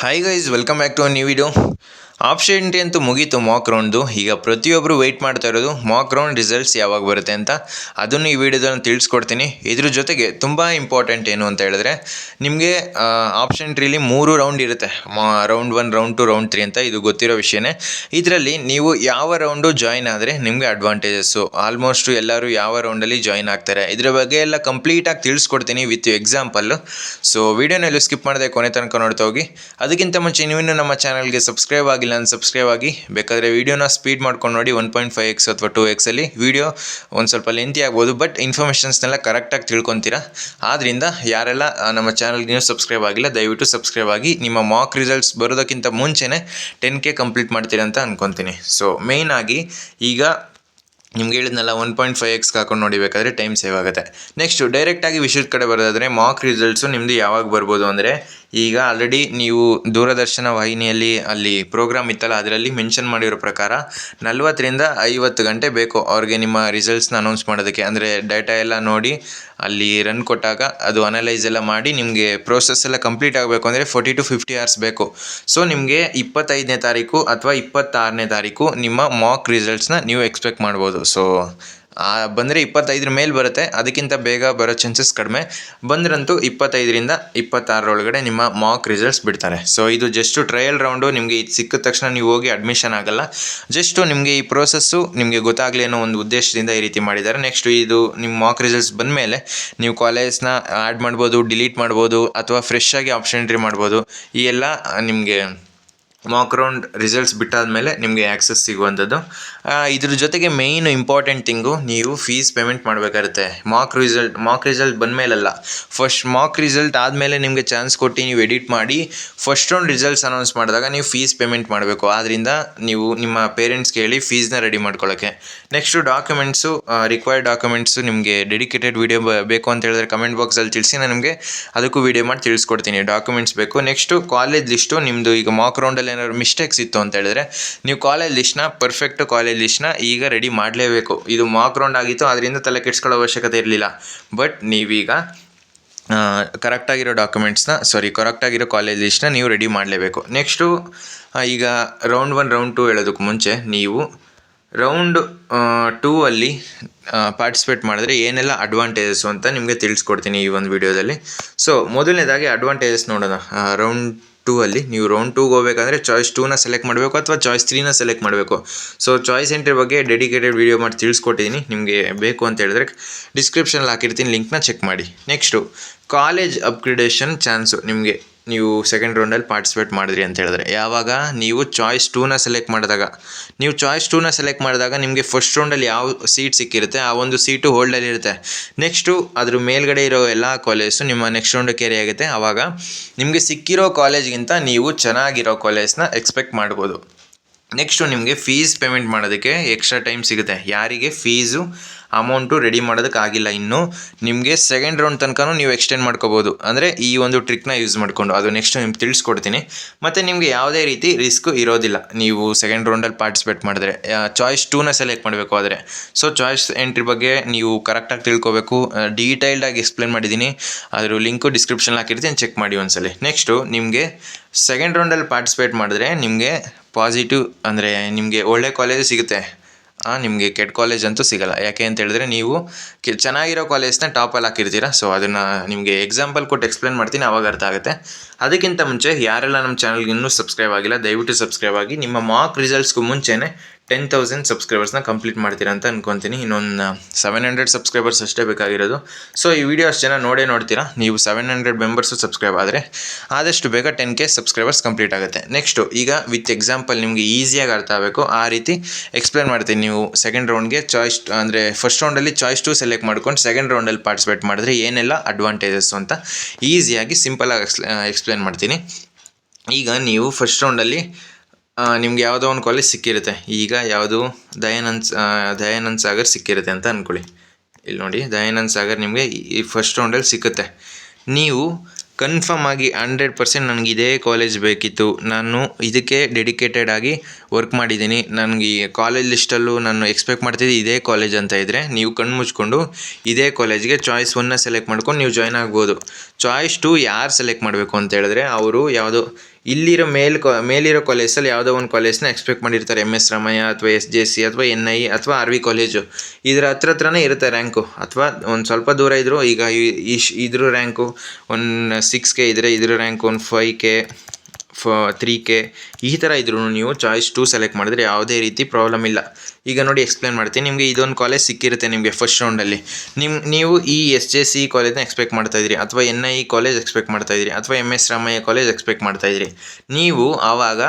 Hi guys, welcome back to a new video. Option T ಅಂತೂ ಮುಗೀತು Mach ರೌಂಡ್ದು. ಈಗ ಪ್ರತಿಯೊಬ್ಬರು ವೆಯ್ಟ್ ಮಾಡ್ತಾ ಇರೋದು ಮಾಕ್ ರೌಂಡ್ ರಿಸಲ್ಟ್ಸ್ ಯಾವಾಗ ಬರುತ್ತೆ ಅಂತ. ಅದನ್ನು ಈ ವಿಡಿಯೋದಲ್ಲಿ ತಿಳಿಸ್ಕೊಡ್ತೀನಿ. ಇದ್ರ ಜೊತೆಗೆ ತುಂಬ ಇಂಪಾರ್ಟೆಂಟ್ ಏನು ಅಂತ ಹೇಳಿದ್ರೆ, ನಿಮಗೆ ಆಪ್ಷನ್ ಟ್ರೀಲಿ 3 ರೌಂಡ್ ಇರುತ್ತೆ. ರೌಂಡ್ 1, ರೌಂಡ್ 2, ರೌಂಡ್ 3 ಅಂತ. ಇದು ಗೊತ್ತಿರೋ ವಿಷಯನೇ. ಇದರಲ್ಲಿ ನೀವು ಯಾವ ರೌಂಡು ಜಾಯ್ನ್ ಆದರೆ ನಿಮಗೆ ಅಡ್ವಾಂಟೇಜಸ್ಸು. ಆಲ್ಮೋಸ್ಟ್ ಎಲ್ಲರೂ ಯಾವ ರೌಂಡಲ್ಲಿ ಜಾಯ್ನ್ ಆಗ್ತಾರೆ, ಇದರ ಬಗ್ಗೆ ಎಲ್ಲ ಕಂಪ್ಲೀಟಾಗಿ ತಿಳಿಸ್ಕೊಡ್ತೀನಿ ವಿತ್ ಎಕ್ಸಾಂಪಲ್ಲು. ಸೊ ವಿಡಿಯೋನೆಲ್ಲೂ ಸ್ಕಿಪ್ ಮಾಡದೆ ಕೊನೆ ತನಕ ನೋಡ್ತಾ ಹೋಗಿ. ಅದಕ್ಕಿಂತ ಮುಂಚೆ ನೀವಿನ್ನೂ ನಮ್ಮ ಚಾನಲ್ಗೆ ಸಬ್ಸ್ಕ್ರೈಬ್ ಆಗಿಲ್ಲ ಅಂತ ಸಬ್ಸ್ಕ್ರೈಬ್ ಆಗಿ. ಬೇಕಾದರೆ ವೀಡಿಯೋನ ಸ್ಪೀಡ್ ಮಾಡ್ಕೊಂಡು ನೋಡಿ. 1.5x ಅಥವಾ 2xಲ್ಲಿ ವೀಡಿಯೋ ಒಂದು ಸ್ವಲ್ಪ ಲೆಂತಿ ಆಗ್ಬೋದು, ಬಟ್ ಇನ್ಫಾರ್ಮೇಷನ್ಸ್ನೆಲ್ಲ ಕರೆಕ್ಟಾಗಿ ತಿಳ್ಕೊತೀರಾ. ಆದ್ದರಿಂದ ಯಾರೆಲ್ಲ ನಮ್ಮ ಚಾನಲ್ಗೆ ನೀವು ಸಬ್ಸ್ಕ್ರೈಬ್ ಆಗಿಲ್ಲ, ದಯವಿಟ್ಟು ಸಬ್ಸ್ಕ್ರೈಬ್ ಆಗಿ. ನಿಮ್ಮ ಮಾಕ್ ರಿಸಲ್ಟ್ಸ್ ಬರೋದಕ್ಕಿಂತ ಮುಂಚೆನೇ 10K ಕಂಪ್ಲೀಟ್ ಮಾಡ್ತೀರಾ ಅಂತ ಅಂದ್ಕೊತೀನಿ. ಸೊ ಮೇಯ್ನಾಗಿ ಈಗ ನಿಮ್ಗೆ ಹೇಳಿದ್ನಲ್ಲ, 1.5x ಹಾಕೊಂಡು ನೋಡಿಬೇಕಾದ್ರೆ ಟೈಮ್ ಸೇವ್ ಆಗುತ್ತೆ. ನೆಕ್ಸ್ಟು ಡೈರೆಕ್ಟಾಗಿ ವಿಷಯದ ಕಡೆ ಬರೋದಾದರೆ, ಮಾಕ್ ರಿಸಲ್ಟ್ಸು ನಿಮ್ಮದು ಯಾವಾಗ ಬರ್ಬೋದು ಅಂದರೆ, ಈಗ ಆಲ್ರೆಡಿ ನೀವು ದೂರದರ್ಶನ ವಾಹಿನಿಯಲ್ಲಿ ಅಲ್ಲಿ ಪ್ರೋಗ್ರಾಮ್ ಇತ್ತಲ್ಲ, ಅದರಲ್ಲಿ ಮೆನ್ಷನ್ ಮಾಡಿರೋ ಪ್ರಕಾರ 40ರಿಂದ 50 ಗಂಟೆ ಬೇಕು ಅವ್ರಿಗೆ ನಿಮ್ಮ ರಿಸಲ್ಟ್ಸ್ನ ಅನೌನ್ಸ್ ಮಾಡೋದಕ್ಕೆ. ಅಂದರೆ ಡೇಟಾ ಎಲ್ಲ ನೋಡಿ ಅಲ್ಲಿ ರನ್ ಕೊಟ್ಟಾಗ ಅದು ಅನಲೈಸ್ ಎಲ್ಲ ಮಾಡಿ ನಿಮಗೆ ಪ್ರೋಸೆಸ್ ಎಲ್ಲ ಕಂಪ್ಲೀಟ್ ಆಗಬೇಕು ಅಂದರೆ 40 to 50 hours ಬೇಕು. ಸೊ ನಿಮಗೆ 25ನೇ ತಾರೀಕು ಅಥವಾ 26ನೇ ತಾರೀಕು ನಿಮ್ಮ ಮಾಕ್ ರಿಸಲ್ಟ್ಸ್ನ ನೀವು ಎಕ್ಸ್ಪೆಕ್ಟ್ ಮಾಡ್ಬೋದು. ಸೊ ಬಂದರೆ 25ರ ಮೇಲೆ ಬರುತ್ತೆ, ಅದಕ್ಕಿಂತ ಬೇಗ ಬರೋ ಚಾನ್ಸಸ್ ಕಡಿಮೆ. ಬಂದ್ರಂತೂ 25ರಿಂದ 26 ಒಳಗಡೆ ನಿಮ್ಮ ಮಾಕ್ ರಿಸಲ್ಟ್ಸ್ ಬಿಡ್ತಾರೆ. ಸೊ ಇದು ಜಸ್ಟು ಟ್ರಯಲ್ ರೌಂಡು. ನಿಮಗೆ ಇದು ಸಿಕ್ಕಿದ ತಕ್ಷಣ ನೀವು ಹೋಗಿ ಅಡ್ಮಿಷನ್ ಆಗಲ್ಲ. ಜಸ್ಟು ನಿಮಗೆ ಈ ಪ್ರೋಸೆಸ್ಸು ನಿಮಗೆ ಗೊತ್ತಾಗಲಿ ಅನ್ನೋ ಒಂದು ಉದ್ದೇಶದಿಂದ ಈ ರೀತಿ ಮಾಡಿದ್ದಾರೆ. ನೆಕ್ಸ್ಟು ಇದು ನಿಮ್ಮ ಮಾಕ್ ರಿಸಲ್ಟ್ಸ್ ಬಂದಮೇಲೆ ನೀವು ಕಾಲೇಜ್ನ ಆ್ಯಡ್ ಮಾಡ್ಬೋದು, ಡಿಲೀಟ್ ಮಾಡ್ಬೋದು, ಅಥವಾ ಫ್ರೆಶ್ ಆಗಿ ಆಪ್ಷನ್ ಎಂಟ್ರಿ ಮಾಡ್ಬೋದು. ಈ ಎಲ್ಲ ನಿಮಗೆ ಮಾಕ್ ರೌಂಡ್ ರಿಸಲ್ಟ್ಸ್ ಬಿಟ್ಟಾದಮೇಲೆ ನಿಮಗೆ ಆ್ಯಕ್ಸಸ್ ಸಿಗುವಂಥದ್ದು. ಇದ್ರ ಜೊತೆಗೆ ಮೇಯ್ನು ಇಂಪಾರ್ಟೆಂಟ್ ಥಿಂಗು, ನೀವು ಫೀಸ್ ಪೇಮೆಂಟ್ ಮಾಡಬೇಕಾಗುತ್ತೆ. ಮಾಕ್ ರಿಸಲ್ಟ್ ಬಂದಮೇಲಲ್ಲ, ಫಸ್ಟ್ ಮಾಕ್ ರಿಸಲ್ಟ್ ಆದಮೇಲೆ ನಿಮಗೆ ಚಾನ್ಸ್ ಕೊಟ್ಟು ನೀವು ಎಡಿಟ್ ಮಾಡಿ ಫಸ್ಟ್ ರೌಂಡ್ ರಿಸಲ್ಟ್ಸ್ ಅನೌನ್ಸ್ ಮಾಡಿದಾಗ ನೀವು ಫೀಸ್ ಪೇಮೆಂಟ್ ಮಾಡಬೇಕು. ಆದ್ದರಿಂದ ನೀವು ನಿಮ್ಮ ಪೇರೆಂಟ್ಸ್ಗೆ ಹೇಳಿ ಫೀಸ್ನ ರೆಡಿ ಮಾಡ್ಕೊಳ್ಳೋಕ್ಕೆ. ನೆಕ್ಸ್ಟು ಡಾಕ್ಯುಮೆಂಟ್ಸು, ರಿಕ್ವೈರ್ಡ್ ಡಾಕ್ಯುಮೆಂಟ್ಸು ನಿಮಗೆ ಡೆಡಿಕೇಟೆಡ್ ವೀಡಿಯೋ ಬೇಕು ಅಂತ ಹೇಳಿದ್ರೆ ಕಮೆಂಟ್ ಬಾಕ್ಸಲ್ಲಿ ತಿಳಿಸಿ, ನಾನು ನಿಮಗೆ ಅದಕ್ಕೂ ವೀಡಿಯೋ ಮಾಡಿ ತಿಳಿಸ್ಕೊಡ್ತೀನಿ. ಡಾಕ್ಯುಮೆಂಟ್ಸ್ ಬೇಕು. Next college list. ನಿಮ್ಮದು ಈಗ ಮಾಕ್ ರೌಂಡಲ್ಲಿ ಏನಾದ್ರು ಮಿಸ್ಟೇಕ್ಸ್ ಇತ್ತು ಅಂತ ಹೇಳಿದ್ರೆ, ನೀವು ಕಾಲೇಜ್ ಲಿಸ್ಟ್ನ ಕಾಲೇಜ್ ಲಿಸ್ಟ್ನ ಈಗ ರೆಡಿ ಮಾಡಲೇಬೇಕು. ಇದು ಮಾಕ್ ರೌಂಡ್ ಆಗಿತ್ತು, ಅದರಿಂದ ತಲೆ ಕೆಡಿಸ್ಕೊಳ್ಳೋ ಅವಶ್ಯಕತೆ ಇರಲಿಲ್ಲ. ಬಟ್ ನೀವೀಗ ಕರೆಕ್ಟಾಗಿರೋ ಕರೆಕ್ಟಾಗಿರೋ ಕಾಲೇಜ್ ಲಿಸ್ಟ್ನ ನೀವು ರೆಡಿ ಮಾಡಲೇಬೇಕು. ನೆಕ್ಸ್ಟು ಈಗ ರೌಂಡ್ 1, ರೌಂಡ್ 2 ಹೇಳೋದಕ್ಕೆ ಮುಂಚೆ ನೀವು ರೌಂಡ್ 2 ಅಲ್ಲಿ ಪಾರ್ಟಿಸಿಪೇಟ್ ಮಾಡಿದ್ರೆ ಏನೆಲ್ಲ ಅಡ್ವಾಂಟೇಜಸ್ಸು ಅಂತ ನಿಮಗೆ ತಿಳಿಸ್ಕೊಡ್ತೀನಿ ಈ ಒಂದು ವಿಡಿಯೋದಲ್ಲಿ. ಸೊ ಮೊದಲನೇದಾಗಿ ಅಡ್ವಾಂಟೇಜಸ್ ನೋಡೋಣ. ರೌಂಡ್ 2 ಅಲ್ಲಿ ನೀವು ರೌಂಡ್ 2ಗೆ ಹೋಗಬೇಕಂದ್ರೆ ಚಾಯ್ಸ್ 2ನ ಸೆಲೆಕ್ಟ್ ಮಾಡಬೇಕು ಅಥವಾ ಚಾಯ್ಸ್ 3ನ ಸೆಲೆಕ್ಟ್ ಮಾಡಬೇಕು. ಸೊ ಚಾಯ್ಸ್ ಎಂಟ್ರಿ ಬಗ್ಗೆ ಡೆಡಿಕೇಟೆಡ್ ವೀಡಿಯೋ ಮಾಡಿ ತಿಳಿಸ್ಕೊಟ್ಟಿದ್ದೀನಿ. ನಿಮಗೆ ಬೇಕು ಅಂತ ಹೇಳಿದ್ರೆ ಡಿಸ್ಕ್ರಿಪ್ಷನಲ್ಲಿ ಹಾಕಿರ್ತೀನಿ, ಲಿಂಕ್ನ ಚೆಕ್ ಮಾಡಿ. Next college upgradation chance. ನೀವು ಸೆಕೆಂಡ್ ರೌಂಡಲ್ಲಿ ಪಾರ್ಟಿಸಿಪೇಟ್ ಮಾಡಿದ್ರಿ ಅಂತ ಹೇಳಿದ್ರೆ, ಯಾವಾಗ ನೀವು ಚಾಯ್ಸ್ 2ನ ಸೆಲೆಕ್ಟ್ ಮಾಡಿದಾಗ ನಿಮಗೆ ಫಸ್ಟ್ ರೌಂಡಲ್ಲಿ ಯಾವ ಸೀಟ್ ಸಿಕ್ಕಿರುತ್ತೆ ಆ ಒಂದು ಸೀಟು ಹೋಲ್ಡಲ್ಲಿ ಇರುತ್ತೆ. ನೆಕ್ಸ್ಟು ಅದ್ರ ಮೇಲ್ಗಡೆ ಇರೋ ಎಲ್ಲ ಕಾಲೇಜು ನಿಮ್ಮ ನೆಕ್ಸ್ಟ್ ರೌಂಡ್ ಕ್ಯಾರಿ ಆಗುತ್ತೆ. ಆವಾಗ ನಿಮಗೆ ಸಿಕ್ಕಿರೋ ಕಾಲೇಜ್ಗಿಂತ ನೀವು ಚೆನ್ನಾಗಿರೋ ಕಾಲೇಜ್ನ ಎಕ್ಸ್ಪೆಕ್ಟ್ ಮಾಡ್ಬೋದು. ನೆಕ್ಸ್ಟು ನಿಮಗೆ ಫೀಸ್ ಪೇಮೆಂಟ್ ಮಾಡೋದಕ್ಕೆ ಎಕ್ಸ್ಟ್ರಾ ಟೈಮ್ ಸಿಗುತ್ತೆ. ಯಾರಿಗೆ ಫೀಸು ಅಮೌಂಟು ರೆಡಿ ಮಾಡೋದಕ್ಕಾಗಿಲ್ಲ ಇನ್ನೂ, ನಿಮಗೆ ಸೆಕೆಂಡ್ ರೌಂಡ್ ತನಕ ನೀವು ಎಕ್ಸ್ಟೆಂಡ್ ಮಾಡ್ಕೋಬೋದು. ಅಂದರೆ ಈ ಒಂದು ಟ್ರಿಕ್ನ ಯೂಸ್ ಮಾಡಿಕೊಂಡು, ಅದು ನೆಕ್ಸ್ಟ್ ನಿಮ್ಗೆ ತಿಳಿಸ್ಕೊಡ್ತೀನಿ. ಮತ್ತು ನಿಮಗೆ ಯಾವುದೇ ರೀತಿ ರಿಸ್ಕು ಇರೋದಿಲ್ಲ ನೀವು ಸೆಕೆಂಡ್ ರೌಂಡಲ್ಲಿ ಪಾರ್ಟಿಸಿಪೇಟ್ ಮಾಡಿದ್ರೆ. ಚಾಯ್ಸ್ 2ನ ಸೆಲೆಕ್ಟ್ ಮಾಡಬೇಕು ಆದರೆ. ಸೊ ಚಾಯ್ಸ್ ಎಂಟ್ರಿ ಬಗ್ಗೆ ನೀವು ಕರೆಕ್ಟಾಗಿ ತಿಳ್ಕೊಬೇಕು. ಡೀಟೈಲ್ಡಾಗಿ ಎಕ್ಸ್ಪ್ಲೇನ್ ಮಾಡಿದ್ದೀನಿ, ಅದ್ರ ಲಿಂಕು ಡಿಸ್ಕ್ರಿಪ್ಷನಲ್ಲಿ ಹಾಕಿರ್ತೀನಿ, ಚೆಕ್ ಮಾಡಿ ಒಂದ್ಸಲ. ನೆಕ್ಸ್ಟು ನಿಮಗೆ ಸೆಕೆಂಡ್ ರೌಂಡಲ್ಲಿ ಪಾರ್ಟಿಸಿಪೇಟ್ ಮಾಡಿದ್ರೆ ನಿಮಗೆ ಪಾಸಿಟಿವ್ ಅಂದರೆ ನಿಮಗೆ ಒಳ್ಳೆ ಕಾಲೇಜು ಸಿಗುತ್ತೆ. ನಿಮಗೆ ಕೆಟ್ಟ ಕಾಲೇಜ್ ಅಂತೂ ಸಿಗೋಲ್ಲ. ಯಾಕೆ ಅಂತ ಹೇಳಿದ್ರೆ ನೀವು ಚೆನ್ನಾಗಿರೋ ಕಾಲೇಜ್ನ ಟಾಪಲ್ಲಿ ಹಾಕಿರ್ತೀರ. ಸೊ ಅದನ್ನು ನಿಮಗೆ ಎಕ್ಸಾಂಪಲ್ ಕೊಟ್ಟು ಎಕ್ಸ್ಪ್ಲೇನ್ ಮಾಡ್ತೀನಿ, ಆವಾಗ ಅರ್ಥ ಆಗುತ್ತೆ. ಅದಕ್ಕಿಂತ ಮುಂಚೆ ಯಾರೆಲ್ಲ ನಮ್ಮ ಚಾನಲ್ಗೆ ಇನ್ನೂ ಸಬ್ಸ್ಕ್ರೈಬ್ ಆಗಿಲ್ಲ, ದಯವಿಟ್ಟು ಸಬ್ಸ್ಕ್ರೈಬ್ ಆಗಿ. ನಿಮ್ಮ ಮಾಕ್ ರಿಸಲ್ಟ್ಸ್ಗೂ ಮುಂಚೆನೇ 10,000 ಸಬ್ಸ್ಕ್ರೈಬರ್ಸ್ನ ಕಂಪ್ಲೀಟ್ ಮಾಡ್ತೀರಾ ಅಂತ ಅಂದ್ಕೊತೀನಿ. ಇನ್ನೊಂದು 700 ಸಬ್ಸ್ಕ್ರೈಬರ್ಸ್ ಅಷ್ಟೇ ಬೇಕಾಗಿರೋದು. ಸೊ ಈ ವಿಡಿಯೋ ಅಷ್ಟು ಜನ ನೋಡ್ತೀರಾ. ನೀವು 700 ಮೆಂಬರ್ಸು ಸಬ್ಸ್ಕ್ರೈಬ್ ಆದರೆ ಆದಷ್ಟು ಬೇಗ 10K ಸಬ್ಸ್ಕ್ರೈಬರ್ಸ್ ಕಂಪ್ಲೀಟ್ ಆಗುತ್ತೆ. ನೆಕ್ಸ್ಟು ಈಗ ವಿತ್ ಎಕ್ಸಾಂಪಲ್ ನಿಮಗೆ ಈಸಿಯಾಗಿ ಅರ್ಥ ಆಗಬೇಕು ಆ ರೀತಿ ಎಕ್ಸ್ಪ್ಲೇನ್ ಮಾಡ್ತೀನಿ. ನೀವು ಸೆಕೆಂಡ್ ರೌಂಡ್ಗೆ ಚಾಯ್ಸ್ ಅಂದರೆ ಫಸ್ಟ್ ರೌಂಡಲ್ಲಿ ಚಾಯ್ಸ್ 2 ಸೆಲೆಕ್ಟ್ ಮಾಡ್ಕೊಂಡು ಸೆಕೆಂಡ್ ರೌಂಡಲ್ಲಿ ಪಾರ್ಟಿಸಿಪೇಟ್ ಮಾಡಿದ್ರೆ ಏನೆಲ್ಲ ಅಡ್ವಾಂಟೇಜಸ್ಸು ಅಂತ ಈಸಿಯಾಗಿ ಸಿಂಪಲಾಗಿ ಎಕ್ಸ್ಪ್ಲೇನ್ ಮಾಡ್ತೀನಿ. ಈಗ ನೀವು ಫಸ್ಟ್ ರೌಂಡಲ್ಲಿ ನಿಮ್ಗೆ ಯಾವುದೋ ಒಂದು ಕಾಲೇಜ್ ಸಿಕ್ಕಿರುತ್ತೆ. ಈಗ ಯಾವುದು ದಯಾನಂದ್ ಸಾಗರ್ ಸಿಕ್ಕಿರುತ್ತೆ ಅಂತ ಅಂದ್ಕೊಳ್ಳಿ. ಇಲ್ಲಿ ನೋಡಿ, ದಯಾನಂದ್ ಸಾಗರ್ ನಿಮಗೆ ಈ ಫಸ್ಟ್ ರೌಂಡಲ್ಲಿ ಸಿಕ್ಕುತ್ತೆ. ನೀವು ಕನ್ಫರ್ಮ್ ಆಗಿ 100% ನನಗೆ ಇದೇ ಕಾಲೇಜ್ ಬೇಕಿತ್ತು, ನಾನು ಇದಕ್ಕೆ ಡೆಡಿಕೇಟೆಡ್ ಆಗಿ ವರ್ಕ್ ಮಾಡಿದ್ದೀನಿ, ನನಗೆ ಈ ಕಾಲೇಜ್ ಲಿಸ್ಟಲ್ಲೂ ನಾನು ಎಕ್ಸ್ಪೆಕ್ಟ್ ಮಾಡ್ತಿದ್ದೆ ಇದೇ ಕಾಲೇಜ್ ಅಂತ ಇದ್ದರೆ, ನೀವು ಕಣ್ಣು ಮುಚ್ಕೊಂಡು ಇದೇ ಕಾಲೇಜ್ಗೆ ಚಾಯ್ಸ್ 1ನ ಸೆಲೆಕ್ಟ್ ಮಾಡ್ಕೊಂಡು ನೀವು ಜಾಯ್ನ್ ಆಗ್ಬೋದು. ಚಾಯ್ಸ್ 2 ಯಾರು ಸೆಲೆಕ್ಟ್ ಮಾಡಬೇಕು ಅಂತ ಹೇಳಿದ್ರೆ ಅವರು ಯಾವುದೋ ಇಲ್ಲಿರೋ ಮೇಲಿರೋ ಕಾಲೇಜಲ್ಲಿ ಯಾವುದೋ ಒಂದು ಕಾಲೇಜ್ನ ಎಕ್ಸ್ಪೆಕ್ಟ್ ಮಾಡಿರ್ತಾರೆ. MS ರಾಮಯ್ಯ ಅಥವಾ SJC ಅಥವಾ NI ಅಥವಾ RV ಕಾಲೇಜು ಇದರ ಹತ್ರನೇ ಇರುತ್ತೆ ರ್ಯಾಂಕು, ಅಥವಾ ಒಂದು ಸ್ವಲ್ಪ ದೂರ ಇದ್ದರೂ ಈಗ ಇದ್ರ ರ್ಯಾಂಕು ಒಂದು 6K ಇದ್ದರೆ ಇದ್ರ ರ್ಯಾಂಕ್ ಒಂದು 5K 3K ಈ ಥರ ಇದ್ರೂ ನೀವು ಚಾಯ್ಸ್ 2 ಸೆಲೆಕ್ಟ್ ಮಾಡಿದ್ರೆ ಯಾವುದೇ ರೀತಿ ಪ್ರಾಬ್ಲಮ್ ಇಲ್ಲ. ಈಗ ನೋಡಿ ಎಕ್ಸ್ಪ್ಲೇನ್ ಮಾಡ್ತೀನಿ. ನಿಮಗೆ ಇದೊಂದು ಕಾಲೇಜ್ ಸಿಕ್ಕಿರುತ್ತೆ ನಿಮಗೆ ಫಸ್ಟ್ ರೌಂಡಲ್ಲಿ. ನೀವು ಈ SJC ಕಾಲೇಜ್ನ ಎಕ್ಸ್ಪೆಕ್ಟ್ ಮಾಡ್ತಾಯಿದ್ರಿ, ಅಥವಾ NI ಕಾಲೇಜ್ ಎಕ್ಸ್ಪೆಕ್ಟ್ ಮಾಡ್ತಾಯಿದ್ರಿ, ಅಥವಾ MS ರಾಮಯ್ಯ ಕಾಲೇಜ್ ಎಕ್ಸ್ಪೆಕ್ಟ್ ಮಾಡ್ತಾಯಿದ್ರಿ. ನೀವು ಆವಾಗ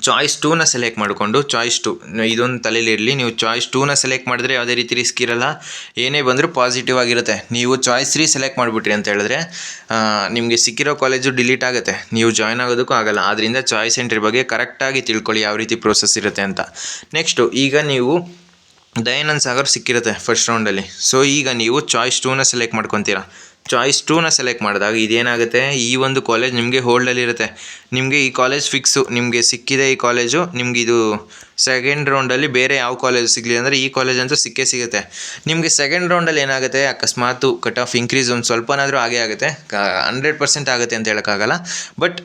ಚಾಯ್ಸ್ 2ನ ಸೆಲೆಕ್ಟ್ ಮಾಡಿಕೊಂಡು ಚಾಯ್ಸ್ 2 ಇದೊಂದು ತಲೆಯಲ್ಲಿರಲಿ. ನೀವು ಚಾಯ್ಸ್ 2ನ ಸೆಲೆಕ್ಟ್ ಮಾಡಿದ್ರೆ ಯಾವುದೇ ರೀತಿ ರಿಸ್ಕ್ ಇರೋಲ್ಲ, ಏನೇ ಬಂದರೂ ಪಾಸಿಟಿವ್ ಆಗಿರುತ್ತೆ. ನೀವು ಚಾಯ್ಸ್ 3 ಸೆಲೆಕ್ಟ್ ಮಾಡಿಬಿಟ್ರಿ ಅಂತ ಹೇಳಿದ್ರೆ ನಿಮಗೆ ಸಿಕ್ಕಿರೋ ಕಾಲೇಜು ಡಿಲೀಟ್ ಆಗುತ್ತೆ, ನೀವು ಜಾಯ್ನ್ ಆಗೋದಕ್ಕೂ ಆಗೋಲ್ಲ. ಆದ್ದರಿಂದ ಚಾಯ್ಸ್ ಎಂಟ್ರಿ ಬಗ್ಗೆ ಕರೆಕ್ಟಾಗಿ ತಿಳ್ಕೊಳ್ಳಿ ಯಾವ ರೀತಿ ಪ್ರೋಸೆಸ್ ಇರುತ್ತೆ ಅಂತ. ನೆಕ್ಸ್ಟು ಈಗ ನೀವು ದಯಾನಂದ್ ಸಾಗರ್ ಸಿಕ್ಕಿರುತ್ತೆ ಫಸ್ಟ್ ರೌಂಡಲ್ಲಿ. ಸೊ ಈಗ ನೀವು ಚಾಯ್ಸ್ 2ನ ಸೆಲೆಕ್ಟ್ ಮಾಡ್ಕೊತೀರಾ. ಚಾಯ್ಸ್ 2ನ ಸೆಲೆಕ್ಟ್ ಮಾಡಿದಾಗ ಇದೇನಾಗುತ್ತೆ, ಈ ಒಂದು ಕಾಲೇಜ್ ನಿಮಗೆ ಹೋಲ್ಡಲ್ಲಿರುತ್ತೆ. ನಿಮಗೆ ಈ ಕಾಲೇಜ್ ಫಿಕ್ಸು, ನಿಮಗೆ ಸಿಕ್ಕಿದೆ ಈ ಕಾಲೇಜು. ನಿಮ್ಗೆ ಇದು ಸೆಕೆಂಡ್ ರೌಂಡಲ್ಲಿ ಬೇರೆ ಯಾವ ಕಾಲೇಜ್ ಸಿಗಲಿ ಅಂದರೆ ಈ ಕಾಲೇಜ್ ಅಂತೂ ಸಿಕ್ಕೇ ಸಿಗುತ್ತೆ. ನಿಮಗೆ ಸೆಕೆಂಡ್ ರೌಂಡಲ್ಲಿ ಏನಾಗುತ್ತೆ, ಅಕಸ್ಮಾತು ಕಟ್ ಆಫ್ ಇನ್ಕ್ರೀಸ್ ಒಂದು ಸ್ವಲ್ಪನಾದರೂ ಆಗೇ ಆಗುತ್ತೆ. 100% ಆಗುತ್ತೆ ಅಂತ ಹೇಳೋಕ್ಕಾಗಲ್ಲ, ಬಟ್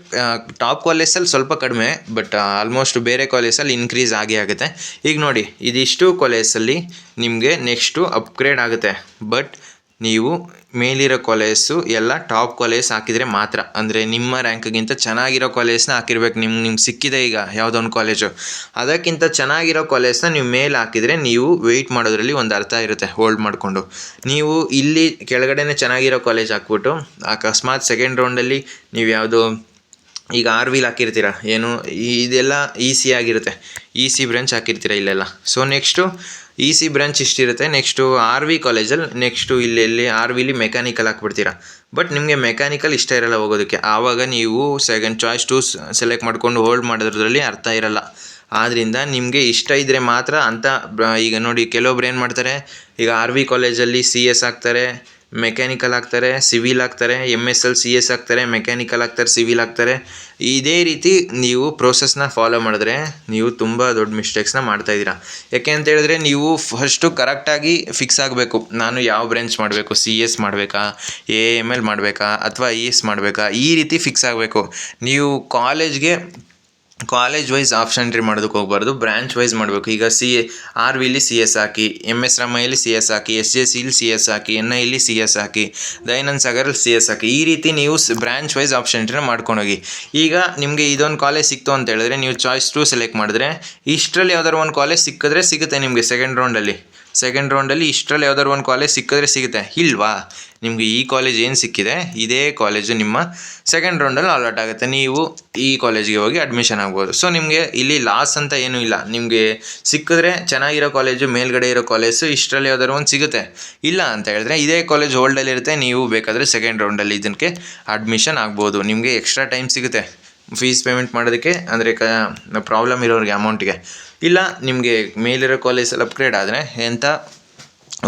ಟಾಪ್ ಕಾಲೇಜಲ್ಲಿ ಸ್ವಲ್ಪ ಕಡಿಮೆ, ಬಟ್ ಆಲ್ಮೋಸ್ಟ್ ಬೇರೆ ಕಾಲೇಜಲ್ಲಿ ಇನ್ಕ್ರೀಸ್ ಆಗೇ ಆಗುತ್ತೆ. ಈಗ ನೋಡಿ, ಇದಿಷ್ಟು ಕಾಲೇಜಲ್ಲಿ ನಿಮಗೆ ನೆಕ್ಸ್ಟು ಅಪ್ಗ್ರೇಡ್ ಆಗುತ್ತೆ. ಬಟ್ ನೀವು ಮೇಲಿರೋ ಕಾಲೇಜು ಎಲ್ಲ ಟಾಪ್ ಕಾಲೇಜ್ ಹಾಕಿದರೆ ಮಾತ್ರ, ಅಂದರೆ ನಿಮ್ಮ ರ್ಯಾಂಕ್ಗಿಂತ ಚೆನ್ನಾಗಿರೋ ಕಾಲೇಜ್ನ ಹಾಕಿರ್ಬೇಕು. ನಿಮ್ಗೆ ಸಿಕ್ಕಿದೆ ಈಗ ಯಾವುದೋ ಒಂದು ಕಾಲೇಜು, ಅದಕ್ಕಿಂತ ಚೆನ್ನಾಗಿರೋ ಕಾಲೇಜ್ನ ನೀವು ಮೇಲೆ ಹಾಕಿದರೆ ನೀವು ವೆಯ್ಟ್ ಮಾಡೋದ್ರಲ್ಲಿ ಒಂದು ಅರ್ಥ ಇರುತ್ತೆ. ಹೋಲ್ಡ್ ಮಾಡಿಕೊಂಡು ನೀವು ಇಲ್ಲಿ ಕೆಳಗಡೆನೇ ಚೆನ್ನಾಗಿರೋ ಕಾಲೇಜ್ ಹಾಕ್ಬಿಟ್ಟು ಅಕಸ್ಮಾತ್ ಸೆಕೆಂಡ್ ರೌಂಡಲ್ಲಿ ನೀವು ಯಾವುದೋ ಈಗ RVಲಿ ಹಾಕಿರ್ತೀರ, ಏನು ಇದೆಲ್ಲ EC ಆಗಿರುತ್ತೆ, EC ಬ್ರಾಂಚ್ ಹಾಕಿರ್ತೀರ ಇಲ್ಲೆಲ್ಲ. ಸೊ ನೆಕ್ಸ್ಟು EC ಬ್ರಾಂಚ್ ಇಷ್ಟಿರುತ್ತೆ. ನೆಕ್ಸ್ಟು RV ಕಾಲೇಜಲ್ಲಿ ನೆಕ್ಸ್ಟು ಇಲ್ಲಿ RVಲಿ ಮೆಕ್ಯಾನಿಕಲ್ ಹಾಕ್ಬಿಡ್ತೀರ. ಬಟ್ ನಿಮಗೆ ಮೆಕ್ಯಾನಿಕಲ್ ಇಷ್ಟ ಇರೋಲ್ಲ ಹೋಗೋದಕ್ಕೆ, ಆವಾಗ ನೀವು ಚಾಯ್ಸ್ 2 ಸೆಲೆಕ್ಟ್ ಮಾಡ್ಕೊಂಡು ಹೋಲ್ಡ್ ಮಾಡೋದ್ರಲ್ಲಿ ಅರ್ಥ ಇರೋಲ್ಲ. ಆದ್ದರಿಂದ ನಿಮಗೆ ಇಷ್ಟ ಇದ್ದರೆ ಮಾತ್ರ ಅಂತ. ಈಗ ನೋಡಿ, ಕೆಲವೊಬ್ರು ಏನು ಮಾಡ್ತಾರೆ, ಈಗ RV ಕಾಲೇಜಲ್ಲಿ CS ಹಾಕ್ತಾರೆ, ಮೆಕ್ಯಾನಿಕಲ್ ಹಾಕ್ತಾರೆ, ಸಿವಿಲ್ ಹಾಕ್ತಾರೆ, MSL CS ಹಾಕ್ತಾರೆ, ಮೆಕ್ಯಾನಿಕಲ್ ಹಾಕ್ತಾರೆ, ಸಿವಿಲ್ ಹಾಕ್ತಾರೆ. ಇದೇ ರೀತಿ ನೀವು ಪ್ರೋಸೆಸ್ನ ಫಾಲೋ ಮಾಡಿದ್ರೆ ನೀವು ತುಂಬ ದೊಡ್ಡ ಮಿಸ್ಟೇಕ್ಸ್ನ ಮಾಡ್ತಾಯಿದ್ದೀರಾ. ಯಾಕೆ ಅಂತ ಹೇಳಿದ್ರೆ ನೀವು ಫಸ್ಟು ಕರೆಕ್ಟಾಗಿ ಫಿಕ್ಸ್ ಆಗಬೇಕು. ನಾನು ಯಾವ ಬ್ರಾಂಚ್ ಮಾಡಬೇಕು, CS ಮಾಡಬೇಕಾ, AML ಮಾಡಬೇಕಾ, ಅಥವಾ ES ಮಾಡಬೇಕಾ, ಈ ರೀತಿ ಫಿಕ್ಸ್ ಆಗಬೇಕು. ನೀವು ಕಾಲೇಜ್ ವೈಸ್ ಆಪ್ಷನ್ ಎಂಟ್ರಿ ಮಾಡೋದಕ್ಕೆ ಹೋಗ್ಬಾರ್ದು, ಬ್ರಾಂಚ್ ವೈಸ್ ಮಾಡಬೇಕು. ಈಗ RVಲಿ CS ಹಾಕಿ, MS ರಾಮಯ್ಯಲ್ಲಿ CS ಹಾಕಿ, SJCಲಿ CS ಹಾಕಿ, NIಲಿ CS ಹಾಕಿ, ದಯಾನಂದ್ ಸಾಗರಲ್ಲಿ CS ಹಾಕಿ. ಈ ರೀತಿ ನೀವು ಬ್ರಾಂಚ್ ವೈಸ್ ಆಪ್ಷನ್ ಎಂಟ್ರಿನ ಮಾಡ್ಕೊಂಡೋಗಿ. ಈಗ ನಿಮಗೆ ಇದೊಂದು ಕಾಲೇಜ್ ಸಿಕ್ತು ಅಂತ ಹೇಳಿದ್ರೆ ನೀವು ಚಾಯ್ಸ್ 2 ಸೆಲೆಕ್ಟ್ ಮಾಡಿದ್ರೆ ಇಷ್ಟರಲ್ಲಿ ಯಾವ್ದಾದ್ರು ಒಂದು ಕಾಲೇಜ್ ಸಿಕ್ಕಿದ್ರೆ ನಿಮಗೆ ಸೆಕೆಂಡ್ ರೌಂಡಲ್ಲಿ ಇಷ್ಟರಲ್ಲಿ ಯಾವ್ದಾದ್ರು ಒಂದು ಕಾಲೇಜ್ ಸಿಕ್ಕಿದ್ರೆ ಸಿಗುತ್ತೆ. ಇಲ್ವಾ, ನಿಮಗೆ ಈ ಕಾಲೇಜ್ ಏನು ಸಿಕ್ಕಿದೆ ಇದೇ ಕಾಲೇಜು ನಿಮ್ಮ ಸೆಕೆಂಡ್ ರೌಂಡಲ್ಲಿ ಅಲಾಟ್ ಆಗುತ್ತೆ. ನೀವು ಈ ಕಾಲೇಜಿಗೆ ಹೋಗಿ ಅಡ್ಮಿಷನ್ ಆಗ್ಬೋದು. ಸೊ ನಿಮಗೆ ಇಲ್ಲಿ ಲಾಸ್ ಅಂತ ಏನೂ ಇಲ್ಲ. ನಿಮಗೆ ಸಿಕ್ಕಿದ್ರೆ ಚೆನ್ನಾಗಿರೋ ಕಾಲೇಜು, ಮೇಲ್ಗಡೆ ಇರೋ ಕಾಲೇಜು ಇಷ್ಟರಲ್ಲಿ ಯಾವ್ದಾದ್ರು ಒಂದು ಸಿಗುತ್ತೆ. ಇಲ್ಲ ಅಂತ ಹೇಳಿದ್ರೆ ಇದೇ ಕಾಲೇಜ್ ಹೋಲ್ಡಲ್ಲಿರುತ್ತೆ, ನೀವು ಬೇಕಾದರೆ ಸೆಕೆಂಡ್ ರೌಂಡಲ್ಲಿ ಇದಕ್ಕೆ ಅಡ್ಮಿಷನ್ ಆಗ್ಬೋದು. ನಿಮಗೆ ಎಕ್ಸ್ಟ್ರಾ ಟೈಮ್ ಸಿಗುತ್ತೆ ಫೀಸ್ ಪೇಮೆಂಟ್ ಮಾಡೋದಕ್ಕೆ, ಅಂದರೆ ಪ್ರಾಬ್ಲಮ್ ಇರೋರಿಗೆ ಅಮೌಂಟ್ಗೆ. ಇಲ್ಲ ನಿಮಗೆ ಮೇಲಿರೋ ಕಾಲೇಜಲ್ಲಿ ಅಪ್ಗ್ರೇಡ್ ಆದರೆ ಎಂಥ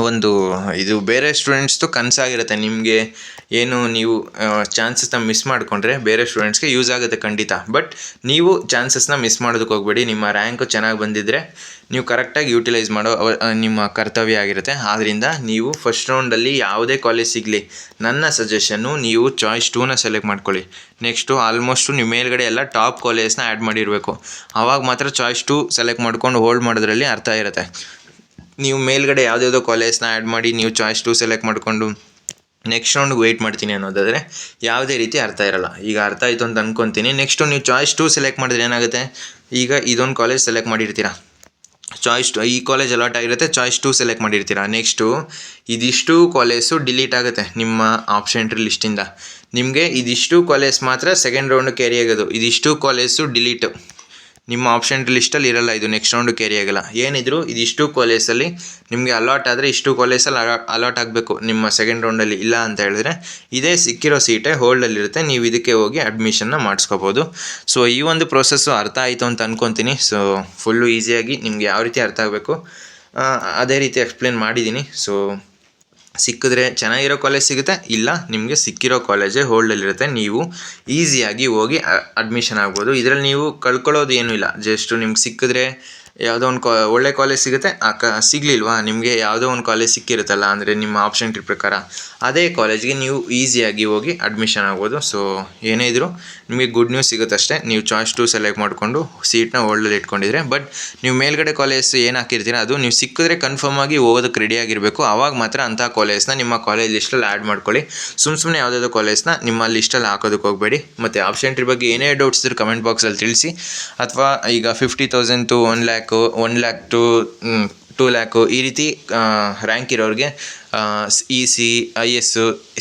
ಒಂದು ಇದು ಬೇರೆ ಸ್ಟೂಡೆಂಟ್ಸ್ದು ಕನಸಾಗಿರುತ್ತೆ. ನಿಮಗೆ ಏನು ನೀವು ಚಾನ್ಸಸ್ನ ಮಿಸ್ ಮಾಡಿಕೊಂಡ್ರೆ ಬೇರೆ ಸ್ಟೂಡೆಂಟ್ಸ್ಗೆ ಯೂಸ್ ಆಗುತ್ತೆ ಖಂಡಿತ. ಬಟ್ ನೀವು ಚಾನ್ಸಸ್ನ ಮಿಸ್ ಮಾಡೋದಕ್ಕೆ ಹೋಗಬೇಡಿ. ನಿಮ್ಮ ರ್ಯಾಂಕು ಚೆನ್ನಾಗಿ ಬಂದಿದ್ದರೆ ನೀವು ಕರೆಕ್ಟಾಗಿ ಯೂಟಿಲೈಸ್ ಮಾಡೋ ನಿಮ್ಮ ಕರ್ತವ್ಯ ಆಗಿರುತ್ತೆ. ಆದ್ದರಿಂದ ನೀವು ಫಸ್ಟ್ ರೌಂಡಲ್ಲಿ ಯಾವುದೇ ಕಾಲೇಜ್ ಸಿಗಲಿ, ನನ್ನ ಸಜೆಷನ್ನು ನೀವು ಚಾಯ್ಸ್ 2ನ ಸೆಲೆಕ್ಟ್ ಮಾಡ್ಕೊಳ್ಳಿ. ನೆಕ್ಸ್ಟು ಆಲ್ಮೋಸ್ಟು ನೀವು ಮೇಲ್ಗಡೆ ಎಲ್ಲ ಟಾಪ್ ಕಾಲೇಜ್ನ ಆ್ಯಡ್ ಮಾಡಿರಬೇಕು. ಆವಾಗ ಮಾತ್ರ ಚಾಯ್ಸ್ 2 ಸೆಲೆಕ್ಟ್ ಮಾಡ್ಕೊಂಡು ಹೋಲ್ಡ್ ಮಾಡೋದ್ರಲ್ಲಿ ಅರ್ಥ ಇರುತ್ತೆ. ನೀವು ಮೇಲ್ಗಡೆ ಯಾವುದ್ಯಾವುದೋ ಕಾಲೇಜ್ನ ಆ್ಯಡ್ ಮಾಡಿ ನೀವು ಚಾಯ್ಸ್ 2 ಸೆಲೆಕ್ಟ್ ಮಾಡಿಕೊಂಡು ನೆಕ್ಸ್ಟ್ ರೌಂಡ್ಗೆ ವೆಯ್ಟ್ ಮಾಡ್ತೀನಿ ಅನ್ನೋದಾದರೆ ಯಾವುದೇ ರೀತಿ ಅರ್ಥ ಇರೋಲ್ಲ. ಈಗ ಅರ್ಥ ಆಯಿತು ಅಂತ ಅಂದ್ಕೊತೀನಿ. ನೆಕ್ಸ್ಟು ನೀವು ಚಾಯ್ಸ್ 2 ಸೆಲೆಕ್ಟ್ ಮಾಡಿದ್ರೆ ಏನಾಗುತ್ತೆ, ಈಗ ಇದೊಂದು ಕಾಲೇಜ್ ಸೆಲೆಕ್ಟ್ ಮಾಡಿರ್ತೀರ, ಚಾಯ್ಸ್ 2 ಈ ಕಾಲೇಜ್ ಅಲಾಟ್ ಆಗಿರುತ್ತೆ, ಚಾಯ್ಸ್ 2 ಸೆಲೆಕ್ಟ್ ಮಾಡಿರ್ತೀರ. ನೆಕ್ಸ್ಟು ಇದಿಷ್ಟು ಕಾಲೇಜು ಡಿಲೀಟ್ ಆಗುತ್ತೆ ನಿಮ್ಮ ಆಪ್ಷನ್ ಎಂಟ್ರಿ ಲಿಸ್ಟಿಂದ. ನಿಮಗೆ ಇದಿಷ್ಟು ಕಾಲೇಜ್ ಮಾತ್ರ ಸೆಕೆಂಡ್ ರೌಂಡ್ ಕ್ಯಾರಿ ಆಗೋದು, ಇದಿಷ್ಟು ಕಾಲೇಜು ಡಿಲೀಟು ನಿಮ್ಮ ಆಪ್ಷನ್ ಲಿಸ್ಟಲ್ಲಿ ಇರಲ್ಲ. ಇದು ನೆಕ್ಸ್ಟ್ ರೌಂಡು ಕ್ಯಾರಿ ಆಗಲ್ಲ. ಏನಿದ್ರು ಇದಿಷ್ಟು ಕಾಲೇಜಲ್ಲಿ ನಿಮಗೆ ಅಲಾಟ್ ಆದರೆ ಇಷ್ಟು ಕಾಲೇಜಲ್ಲಿ ಅಲಾಟ್ ಆಗಬೇಕು ನಿಮ್ಮ ಸೆಕೆಂಡ್ ರೌಂಡಲ್ಲಿ. ಇಲ್ಲ ಅಂತ ಹೇಳಿದ್ರೆ ಇದೇ ಸಿಕ್ಕಿರೋ ಸೀಟೇ ಹೋಲ್ಡಲ್ಲಿರುತ್ತೆ, ನೀವು ಇದಕ್ಕೆ ಹೋಗಿ ಅಡ್ಮಿಷನ್ನ ಮಾಡಿಸ್ಕೋಬೋದು. ಸೊ ಈ ಒಂದು ಪ್ರೋಸೆಸ್ಸು ಅರ್ಥ ಆಯಿತು ಅಂತ ಅಂದ್ಕೊತೀನಿ. ಸೊ ಫುಲ್ಲು ಈಸಿಯಾಗಿ ನಿಮ್ಗೆ ಯಾವ ರೀತಿ ಅರ್ಥ ಆಗಬೇಕು ಅದೇ ರೀತಿ ಎಕ್ಸ್ಪ್ಲೇನ್ ಮಾಡಿದ್ದೀನಿ. ಸೊ ಸಿಕ್ಕಿದ್ರೆ ಚೆನ್ನಾಗಿರೋ ಕಾಲೇಜ್ ಸಿಗುತ್ತೆ, ಇಲ್ಲ ನಿಮಗೆ ಸಿಕ್ಕಿರೋ ಕಾಲೇಜೇ ಹೋಲ್ಡಲ್ಲಿರುತ್ತೆ, ನೀವು ಈಸಿಯಾಗಿ ಹೋಗಿ ಅಡ್ಮಿಷನ್ ಆಗ್ಬೋದು. ಇದರಲ್ಲಿ ನೀವು ಕಳ್ಕೊಳ್ಳೋದು ಏನೂ ಇಲ್ಲ. ಜಸ್ಟು ನಿಮ್ಗೆ ಸಿಕ್ಕಿದ್ರೆ ಯಾವುದೋ ಒಂದು ಒಳ್ಳೆ ಕಾಲೇಜ್ ಸಿಗುತ್ತೆ ಸಿಗಲಿಲ್ವಾ ನಿಮಗೆ ಯಾವುದೋ ಒಂದು ಕಾಲೇಜ್ ಸಿಕ್ಕಿರುತ್ತಲ್ಲ ಅಂದರೆ ನಿಮ್ಮ ಆಪ್ಷನ್ ಪ್ರಕಾರ ಅದೇ ಕಾಲೇಜ್ಗೆ ನೀವು ಈಸಿಯಾಗಿ ಹೋಗಿ ಅಡ್ಮಿಷನ್ ಆಗ್ಬೋದು. ಸೊ ಏನೇ ಇದ್ದರೂ ನಿಮಗೆ ಗುಡ್ ನ್ಯೂಸ್ ಸಿಗುತ್ತಷ್ಟೇ, ನೀವು ಚಾಯ್ಸ್ 2 ಸೆಲೆಕ್ಟ್ ಮಾಡಿಕೊಂಡು ಸೀಟ್ನ ಹೋಲ್ಡಲ್ಲಿ ಇಟ್ಕೊಂಡಿದ್ರೆ. ಬಟ್ ನೀವು ಮೇಲ್ಗಡೆ ಕಾಲೇಜ್ ಏನು ಹಾಕಿರ್ತೀರ ಅದು ನೀವು ಸಿಕ್ಕಿದ್ರೆ ಕನ್ಫರ್ಮ್ ಆಗಿ ಹೋಗೋದಕ್ಕೆ ರೆಡಿ ಆಗಿರಬೇಕು. ಆವಾಗ ಮಾತ್ರ ಅಂಥ ಕಾಲೇಜ್ನ ನಿಮ್ಮ ಕಾಲೇಜ್ ಲಿಸ್ಟಲ್ಲಿ ಆ್ಯಡ್ ಮಾಡ್ಕೊಳ್ಳಿ. ಸುಮ್ಮನೆ ಯಾವುದಾದ್ರು ಕಾಲೇಜ್ನ ನಿಮ್ಮ ಲಿಸ್ಟಲ್ಲಿ ಹಾಕೋದಕ್ಕೆ ಹೋಗಬೇಡಿ. ಮತ್ತು ಆಪ್ಷನ್ ಟ್ರೀ ಬಗ್ಗೆ ಏನೇ ಡೌಟ್ಸ್ ಇದ್ದರೂ ಕಮೆಂಟ್ ಬಾಕ್ಸಲ್ಲಿ ತಿಳಿಸಿ. ಅಥವಾ ಈಗ 50,000 to 1 lakh 1 lakh to 2 lakh ಈ ರೀತಿ ರ್ಯಾಂಕ್ ಇರೋರಿಗೆ EC IS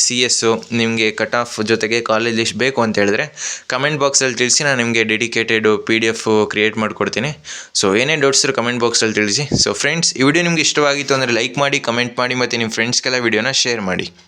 CS ನಿಮಗೆ ಕಟ್ ಆಫ್ ಜೊತೆಗೆ ಕಾಲೇಜ್ ಲಿಸ್ಟ್ ಬೇಕು ಅಂತ ಹೇಳಿದ್ರೆ ಕಮೆಂಟ್ ಬಾಕ್ಸಲ್ಲಿ ತಿಳಿಸಿ. ನಾನು ನಿಮಗೆ ಡೆಡಿಕೇಟೆಡ್ PDF ಕ್ರಿಯೇಟ್ ಮಾಡಿಕೊಡ್ತೀನಿ. ಸೊ ಏನೇ ಡೌಟ್ಸ್ ಇದ್ದರೂ ಕಮೆಂಟ್ ಬಾಕ್ಸಲ್ಲಿ ತಿಳಿಸಿ. ಸೊ ಫ್ರೆಂಡ್ಸ್, ಈ ವಿಡಿಯೋ ನಿಮ್ಗೆ ಇಷ್ಟವಾಗಿತ್ತು ಅಂದರೆ ಲೈಕ್ ಮಾಡಿ, ಕಮೆಂಟ್ ಮಾಡಿ ಮತ್ತು ನಿಮ್ಮ ಫ್ರೆಂಡ್ಸ್ಗೆಲ್ಲ ವಿಡಿಯೋನ ಶೇರ್ ಮಾಡಿ.